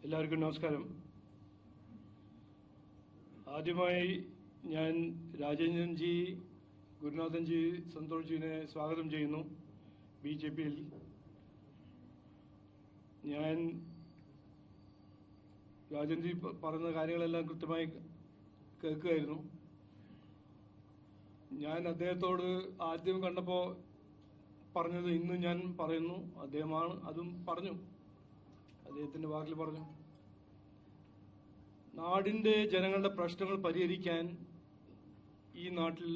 എല്ലാവർക്കും നമസ്കാരം. ആദ്യമായി ഞാൻ രാജേന്ദ്രൻജി, ഗുരുനാഥൻജി, സന്തോഷ്ജിനെ സ്വാഗതം ചെയ്യുന്നു BJPയിൽ. ഞാൻ രാജേന്ദ്രജി പറയുന്ന കാര്യങ്ങളെല്ലാം കൃത്യമായി കേൾക്കുകയായിരുന്നു. ഞാൻ അദ്ദേഹത്തോട് ആദ്യം കണ്ടപ്പോൾ പറഞ്ഞത് ഇന്നും ഞാൻ പറയുന്നു, അദ്ദേഹമാണ് അതും പറഞ്ഞു, അദ്ദേഹത്തിന്റെ വാക്കിൽ പറഞ്ഞു. നാടിന്റെ ജനങ്ങളുടെ പ്രശ്നങ്ങൾ പരിഹരിക്കാൻ ഈ നാട്ടിൽ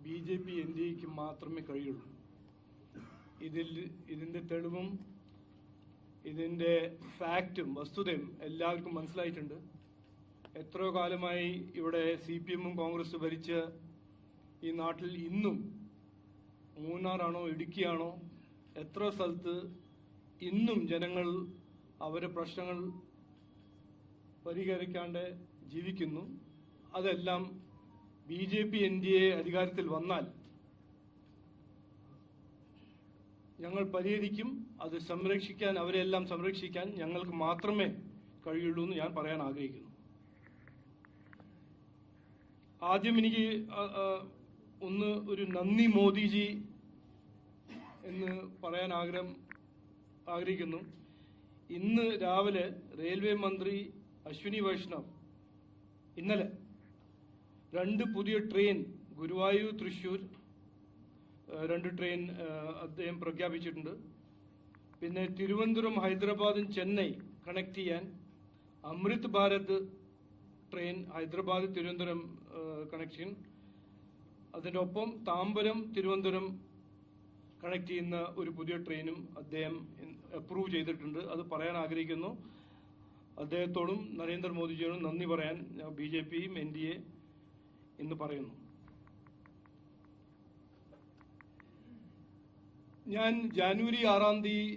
BJP NDAക്ക് മാത്രമേ കഴിയുള്ളൂ. ഇതിന്റെ തെളിവും ഇതിന്റെ ഫാക്റ്റും വസ്തുതയും എല്ലാവർക്കും മനസ്സിലായിട്ടുണ്ട്. എത്രയോ കാലമായി ഇവിടെ CPM-ഉം കോൺഗ്രസ് ഭരിച്ച ഈ നാട്ടിൽ ഇന്നും മൂന്നാറാണോ ഇടുക്കിയാണോ എത്ര സ്ഥലത്ത് ഇന്നും ജനങ്ങൾ അവരുടെ പ്രശ്നങ്ങൾ പരിഹരിക്കാണ്ട് ജീവിക്കുന്നു. അതെല്ലാം BJP NDA അധികാരത്തിൽ വന്നാൽ ഞങ്ങൾ പരിഹരിക്കും. അത് സംരക്ഷിക്കാൻ, അവരെല്ലാം സംരക്ഷിക്കാൻ ഞങ്ങൾക്ക് മാത്രമേ കഴിയുള്ളൂ എന്ന് ഞാൻ പറയാൻ ആഗ്രഹിക്കുന്നു. ആദ്യം എനിക്ക് ഒരു നന്ദി മോദിജി എന്ന് പറയാൻ ആഗ്രഹിക്കുന്നു. ഇന്ന് രാവിലെ റെയിൽവേ മന്ത്രി അശ്വിനി വൈഷ്ണവ് ഇന്നലെ 2 പുതിയ ട്രെയിൻ ഗുരുവായൂർ തൃശൂർ 2 ട്രെയിൻ അദ്ദേഹം പ്രഖ്യാപിച്ചിട്ടുണ്ട്. പിന്നെ തിരുവനന്തപുരം ഹൈദരാബാദും ചെന്നൈ കണക്ട് ചെയ്യാൻ അമൃത് ഭാരത് ട്രെയിൻ ഹൈദരാബാദ് തിരുവനന്തപുരം കണക്ഷൻ, അതിന്റെ ഒപ്പം താമ്പരം തിരുവനന്തപുരം കണക്ട് ചെയ്യുന്ന ഒരു പുതിയ ട്രെയിനും അദ്ദേഹം അപ്രൂവ് ചെയ്തിട്ടുണ്ട്. അത് പറയാൻ ആഗ്രഹിക്കുന്നു. അദ്ദേഹത്തോടും നരേന്ദ്രമോദിജിയോടും നന്ദി പറയാൻ BJPയും NDA എന്ന് പറയുന്നു. ഞാൻ ജനുവരി 6-ാം തീയതി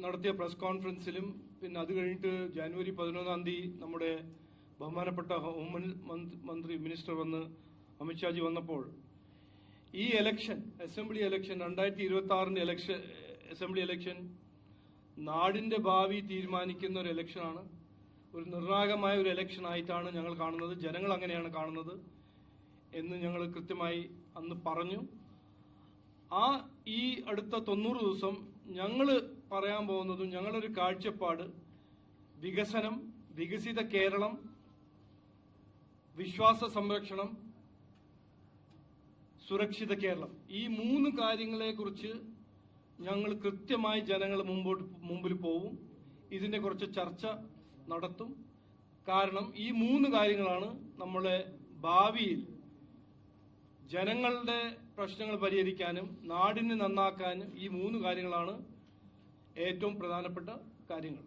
നടത്തിയ പ്രസ് കോൺഫറൻസിലും പിന്നെ അത് കഴിഞ്ഞിട്ട് ജനുവരി 11-ാം തീയതി നമ്മുടെ ബഹുമാനപ്പെട്ട ഹോം മന്ത്രി മിനിസ്റ്റർ വന്ന് അമിത്ഷാജി വന്നപ്പോൾ ഈ election assembly election 2026 assembly election നാടിന്റെ ഭാവി തീരുമാനിക്കുന്ന ഒരു ഇലക്ഷനാണ്. ഒരു നിർണായകമായ ഒരു ഇലക്ഷൻ ആയിട്ടാണ് ഞങ്ങൾ കാണുന്നത്. ജനങ്ങൾ അങ്ങനെയാണ് കാണുന്നത് എന്ന് ഞങ്ങൾ കൃത്യമായി അന്ന് പറഞ്ഞു. ഈ അടുത്ത 90 ദിവസം ഞങ്ങൾ പറയാൻ പോകുന്നതും ഞങ്ങളൊരു കാഴ്ചപ്പാട് വികസനം, വികസിത കേരളം, വിശ്വാസ സംരക്ഷണം, സുരക്ഷിത കേരളം, ഈ 3 കാര്യങ്ങളെ കുറിച്ച് ഞങ്ങൾ കൃത്യമായി ജനങ്ങൾ മുമ്പിൽ പോവും. ഇതിനെ കുറിച്ച് ചർച്ച നടത്തും. കാരണം ഈ 3 കാര്യങ്ങളാണ് നമ്മളെ ഭാവിയിൽ ജനങ്ങളുടെ പ്രശ്നങ്ങൾ പരിഹരിക്കാനും നാടിനെ നന്നാക്കാനും ഈ 3 കാര്യങ്ങളാണ് ഏറ്റവും പ്രധാനപ്പെട്ട കാര്യങ്ങൾ.